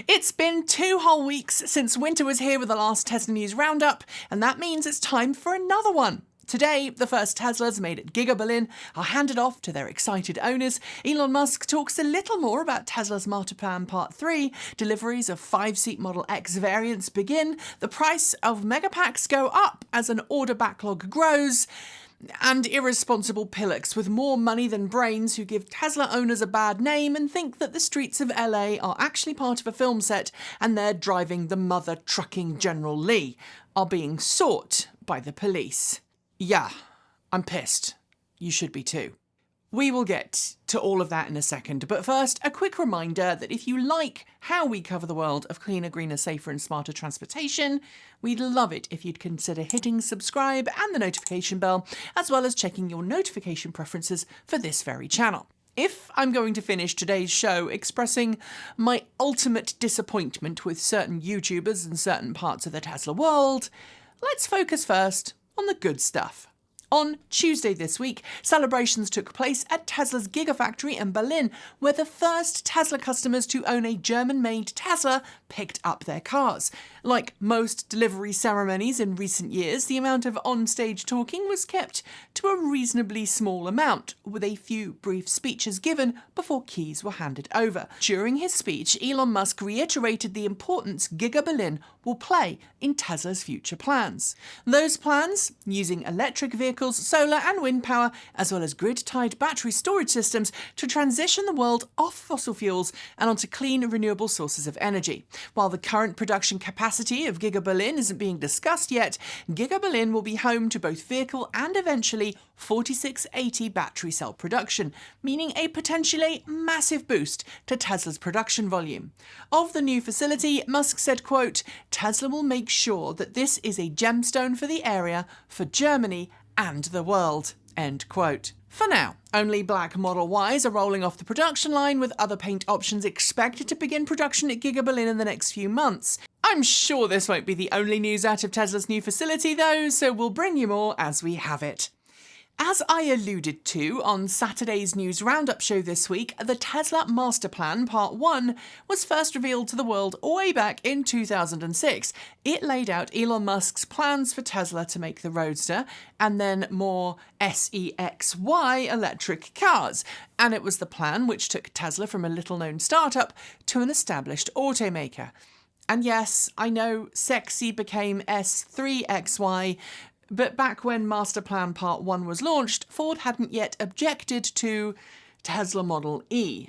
It's been 2 whole weeks since winter was here with the last Tesla News Roundup, and that means it's time for another one. Today, the first Teslas made at Giga Berlin are handed off to their excited owners. Elon Musk talks a little more about Tesla's MasterPlan Part 3. Deliveries of 5-seat Model X variants begin. The price of megapacks go up as an order backlog grows. And irresponsible pillocks with more money than brains who give Tesla owners a bad name and think that the streets of LA are actually part of a film set and they're driving the mother trucking General Lee are being sought by the police. Yeah, I'm pissed. You should be too. We will get to all of that in a second, but first, a quick reminder that if you like how we cover the world of cleaner, greener, safer and smarter transportation, we'd love it if you'd consider hitting subscribe and the notification bell, as well as checking your notification preferences for this very channel. If I'm going to finish today's show expressing my ultimate disappointment with certain YouTubers and certain parts of the Tesla world, let's focus first on the good stuff. On Tuesday this week, celebrations took place at Tesla's Gigafactory in Berlin, where the first Tesla customers to own a German-made Tesla picked up their cars. Like most delivery ceremonies in recent years, the amount of on-stage talking was kept to a reasonably small amount, with a few brief speeches given before keys were handed over. During his speech, Elon Musk reiterated the importance Giga Berlin will play in Tesla's future plans. Those plans, using electric vehicles, solar and wind power, as well as grid-tied battery storage systems to transition the world off fossil fuels and onto clean, renewable sources of energy. While the current production capacity of Giga Berlin isn't being discussed yet, Giga Berlin will be home to both vehicle and eventually 4680 battery cell production, meaning a potentially massive boost to Tesla's production volume. Of the new facility, Musk said, quote, "Tesla will make sure that this is a gemstone for the area, for Germany and the world," end quote. For now, only black Model Ys are rolling off the production line, with other paint options expected to begin production at Giga Berlin in the next few months. I'm sure this won't be the only news out of Tesla's new facility though, so we'll bring you more as we have it. As I alluded to on Saturday's News Roundup show this week, the Tesla MasterPlan Part 1 was first revealed to the world way back in 2006. It laid out Elon Musk's plans for Tesla to make the Roadster and then more SEXY electric cars. And it was the plan which took Tesla from a little-known startup to an established automaker. And yes, I know sexy became S3XY, but back when MasterPlan Part 1 was launched, Ford hadn't yet objected to Tesla Model E.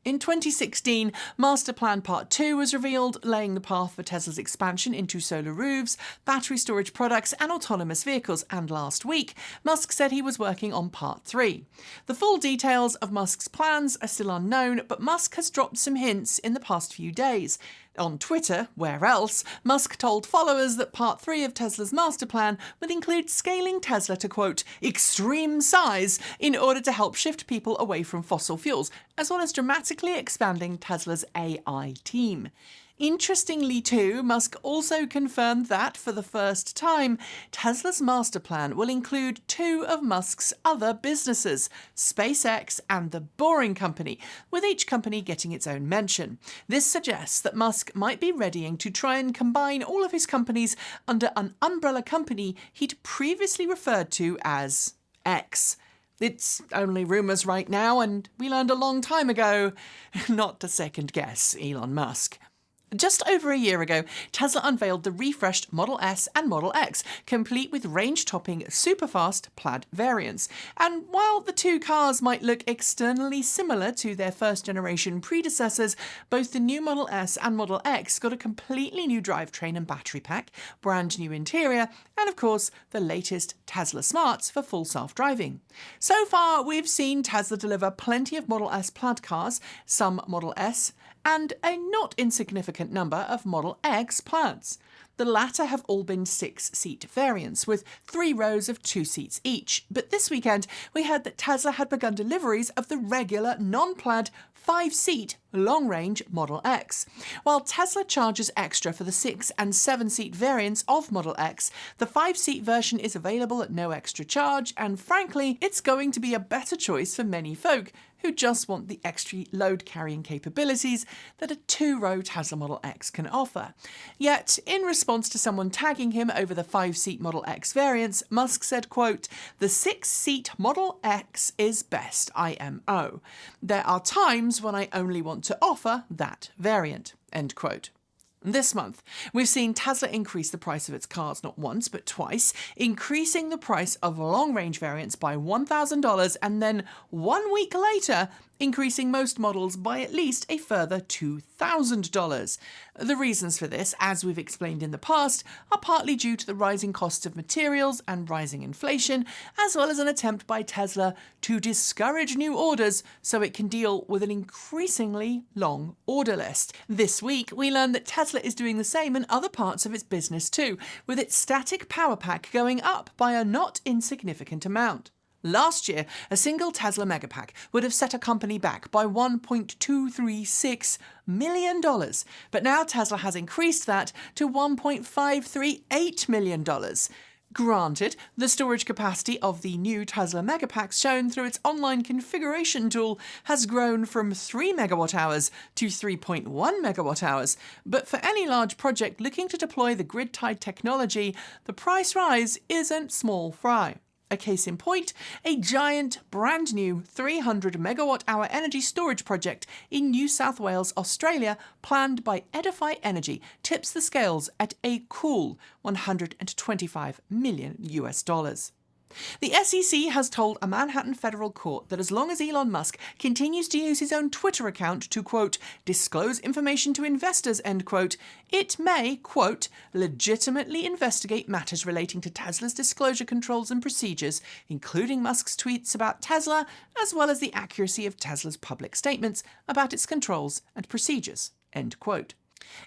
In 2016, MasterPlan Part 2 was revealed, laying the path for Tesla's expansion into solar roofs, battery storage products and autonomous vehicles, and last week, Musk said he was working on Part 3. The full details of Musk's plans are still unknown, but Musk has dropped some hints in the past few days. On Twitter, where else, Musk told followers that Part 3 of Tesla's master plan would include scaling Tesla to, quote, extreme size in order to help shift people away from fossil fuels, as well as dramatically expanding Tesla's AI team. Interestingly too, Musk also confirmed that, for the first time, Tesla's master plan will include 2 of Musk's other businesses, SpaceX and the Boring Company, with each company getting its own mention. This suggests that Musk might be readying to try and combine all of his companies under an umbrella company he'd previously referred to as X. It's only rumours right now, and we learned a long time ago not to second guess Elon Musk. Just over a year ago, Tesla unveiled the refreshed Model S and Model X, complete with range-topping, super-fast plaid variants. And while the two cars might look externally similar to their first-generation predecessors, both the new Model S and Model X got a completely new drivetrain and battery pack, brand new interior, and of course, the latest Tesla smarts for full self-driving. So far, we've seen Tesla deliver plenty of Model S plaid cars, some Model S, and a not insignificant number of Model X plaids. The latter have all been 6-seat variants, with 3 rows of 2 seats each. But this weekend, we heard that Tesla had begun deliveries of the regular, non-plaid, 5-seat long-range Model X. While Tesla charges extra for the 6- and 7-seat variants of Model X, the 5-seat version is available at no extra charge, and frankly, it's going to be a better choice for many folk who just want the extra load-carrying capabilities that a 2-row Tesla Model X can offer. Yet, in response to someone tagging him over the 5-seat Model X variants, Musk said, quote, "The 6-seat Model X is best, IMO. There are times when I only want to offer that variant," end quote. This month, we've seen Tesla increase the price of its cars not once, but twice, increasing the price of long-range variants by $1,000 and then 1 week later, increasing most models by at least a further $2,000. The reasons for this, as we've explained in the past, are partly due to the rising costs of materials and rising inflation, as well as an attempt by Tesla to discourage new orders so it can deal with an increasingly long order list. This week, we learned that Tesla is doing the same in other parts of its business too, with its static Powerpack going up by a not insignificant amount. Last year, a single Tesla Megapack would have set a company back by $1.236 million, but now Tesla has increased that to $1.538 million. Granted, the storage capacity of the new Tesla Megapacks shown through its online configuration tool has grown from 3 megawatt-hours to 3.1 megawatt-hours, but for any large project looking to deploy the grid-tied technology, the price rise isn't small fry. A case in point, a giant, brand new 300 megawatt-hour energy storage project in New South Wales, Australia, planned by Edify Energy, tips the scales at a cool $125 million. The SEC has told a Manhattan federal court that as long as Elon Musk continues to use his own Twitter account to, quote, disclose information to investors, end quote, it may, quote, legitimately investigate matters relating to Tesla's disclosure controls and procedures, including Musk's tweets about Tesla, as well as the accuracy of Tesla's public statements about its controls and procedures, end quote.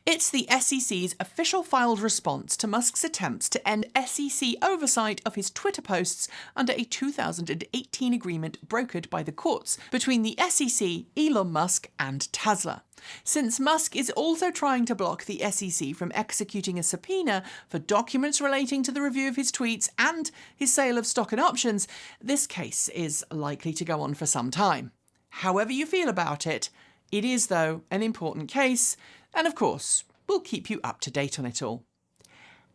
It's the SEC's official filed response to Musk's attempts to end SEC oversight of his Twitter posts under a 2018 agreement brokered by the courts between the SEC, Elon Musk, and Tesla. Since Musk is also trying to block the SEC from executing a subpoena for documents relating to the review of his tweets and his sale of stock and options, this case is likely to go on for some time. However you feel about it, it is, though, an important case, and of course, we'll keep you up to date on it all.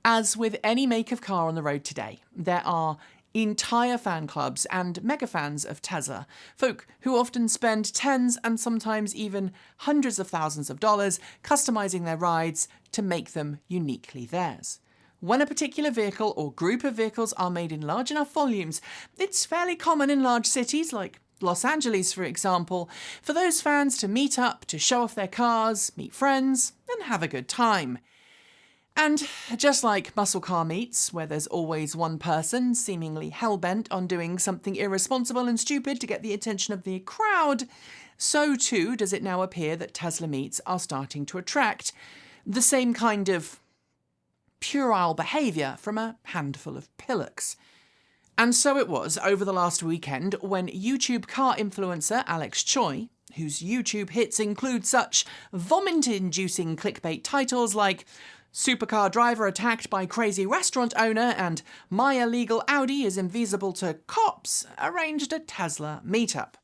As with any make of car on the road today, there are entire fan clubs and mega fans of Tesla, folk who often spend tens and sometimes even hundreds of thousands of dollars customizing their rides to make them uniquely theirs. When a particular vehicle or group of vehicles are made in large enough volumes, it's fairly common in large cities like Los Angeles, for example, for those fans to meet up, to show off their cars, meet friends, and have a good time. And just like muscle car meets, where there's always one person seemingly hell-bent on doing something irresponsible and stupid to get the attention of the crowd, so too does it now appear that Tesla meets are starting to attract the same kind of puerile behaviour from a handful of pillocks. And so it was over the last weekend when YouTube car influencer Alex Choi, whose YouTube hits include such vomit-inducing clickbait titles like Supercar driver attacked by crazy restaurant owner and my illegal Audi is invisible to cops, arranged a Tesla meetup.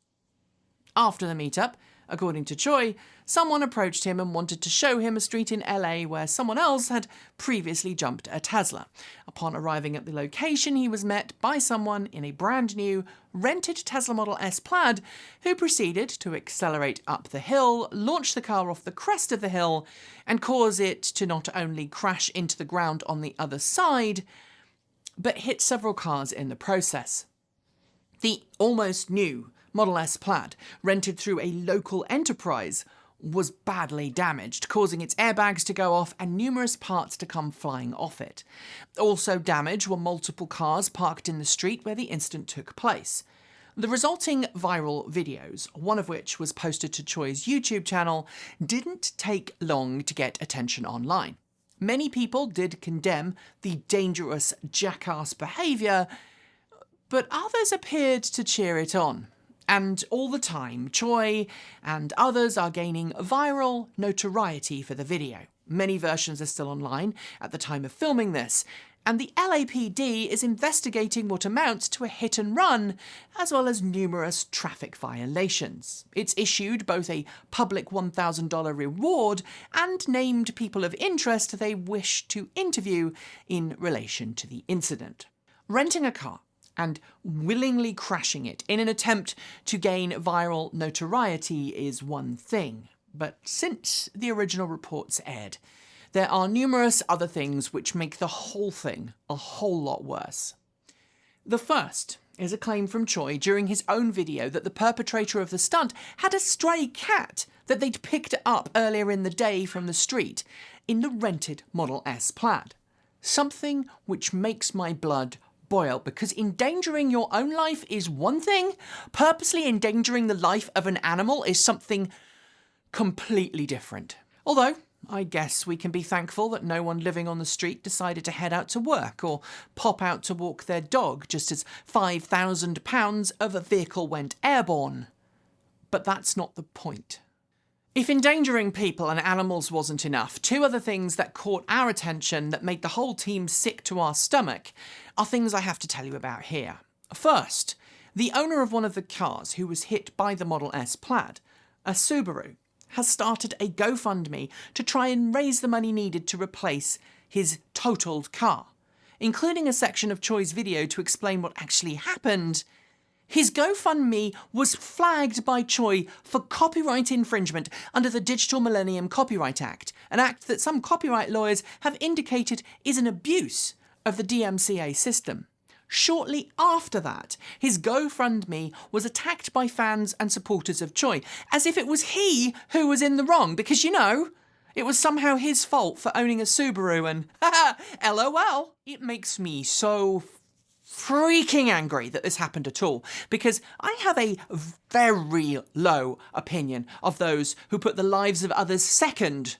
After the meetup, according to Choi, someone approached him and wanted to show him a street in LA where someone else had previously jumped a Tesla. Upon arriving at the location, he was met by someone in a brand new, rented Tesla Model S Plaid, who proceeded to accelerate up the hill, launch the car off the crest of the hill, and cause it to not only crash into the ground on the other side, but hit several cars in the process. The almost new Model S Plaid, rented through a local enterprise, was badly damaged, causing its airbags to go off and numerous parts to come flying off it. Also damaged were multiple cars parked in the street where the incident took place. The resulting viral videos, one of which was posted to Choi's YouTube channel, didn't take long to get attention online. Many people did condemn the dangerous jackass behaviour, but others appeared to cheer it on. And all the time, Choi and others are gaining viral notoriety for the video. Many versions are still online at the time of filming this, and the LAPD is investigating what amounts to a hit and run, as well as numerous traffic violations. It's issued both a public $1,000 reward and named people of interest they wish to interview in relation to the incident. Renting a car and willingly crashing it in an attempt to gain viral notoriety is one thing. But since the original reports aired, there are numerous other things which make the whole thing a whole lot worse. The first is a claim from Choi during his own video that the perpetrator of the stunt had a stray cat that they'd picked up earlier in the day from the street in the rented Model S Plaid. Something which makes my blood boil, because endangering your own life is one thing, purposely endangering the life of an animal is something completely different. Although, I guess we can be thankful that no one living on the street decided to head out to work or pop out to walk their dog just as £5,000 of a vehicle went airborne. But that's not the point. If endangering people and animals wasn't enough, two other things that caught our attention that made the whole team sick to our stomach are things I have to tell you about here. First, the owner of one of the cars who was hit by the Model S Plaid, a Subaru, has started a GoFundMe to try and raise the money needed to replace his totaled car, including a section of Choi's video to explain what actually happened. His GoFundMe was flagged by Choi for copyright infringement under the Digital Millennium Copyright Act, an act that some copyright lawyers have indicated is an abuse of the DMCA system. Shortly after that, his GoFundMe was attacked by fans and supporters of Choi, as if it was he who was in the wrong, because, you know, it was somehow his fault for owning a Subaru and, haha, LOL. It makes me so freaking angry that this happened at all, because I have a very low opinion of those who put the lives of others second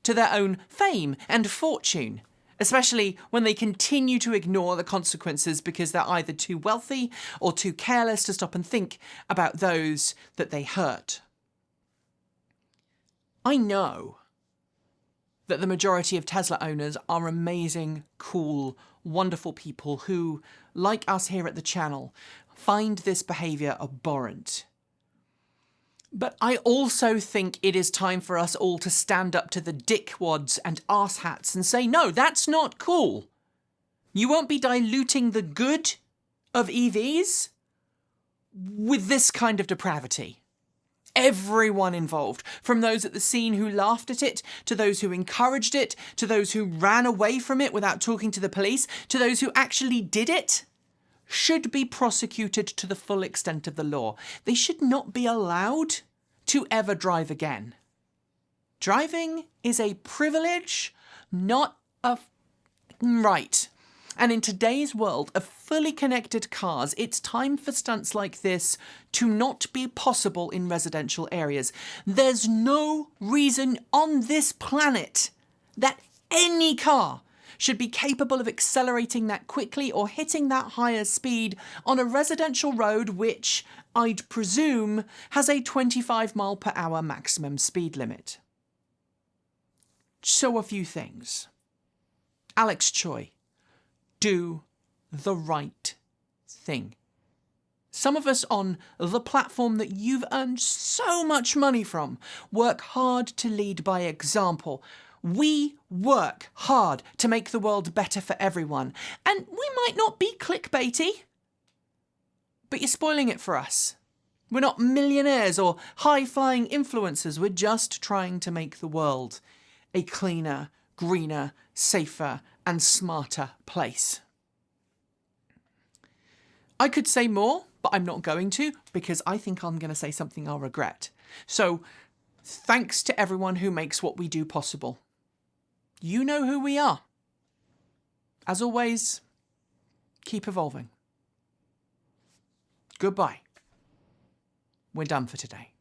to their own fame and fortune, especially when they continue to ignore the consequences because they're either too wealthy or too careless to stop and think about those that they hurt. I know that the majority of Tesla owners are amazing, cool, wonderful people who, like us here at the channel, find this behaviour abhorrent. But I also think it is time for us all to stand up to the dickwads and arse-hats and say, no, that's not cool. You won't be diluting the good of EVs with this kind of depravity. Everyone involved, from those at the scene who laughed at it, to those who encouraged it, to those who ran away from it without talking to the police, to those who actually did it, should be prosecuted to the full extent of the law. They should not be allowed to ever drive again. Driving is a privilege, not a right. And in today's world of fully connected cars, it's time for stunts like this to not be possible in residential areas. There's no reason on this planet that any car should be capable of accelerating that quickly or hitting that higher speed on a residential road which, I'd presume, has a 25 mile per hour maximum speed limit. So a few things. Alex Choi, do the right thing. Some of us on the platform that you've earned so much money from work hard to lead by example. We work hard to make the world better for everyone. And we might not be clickbaity, but you're spoiling it for us. We're not millionaires or high-flying influencers. We're just trying to make the world a cleaner, greener, safer, and smarter place. I could say more, but I'm not going to, because I think I'm going to say something I'll regret. So, thanks to everyone who makes what we do possible. You know who we are. As always, keep evolving. Goodbye. We're done for today.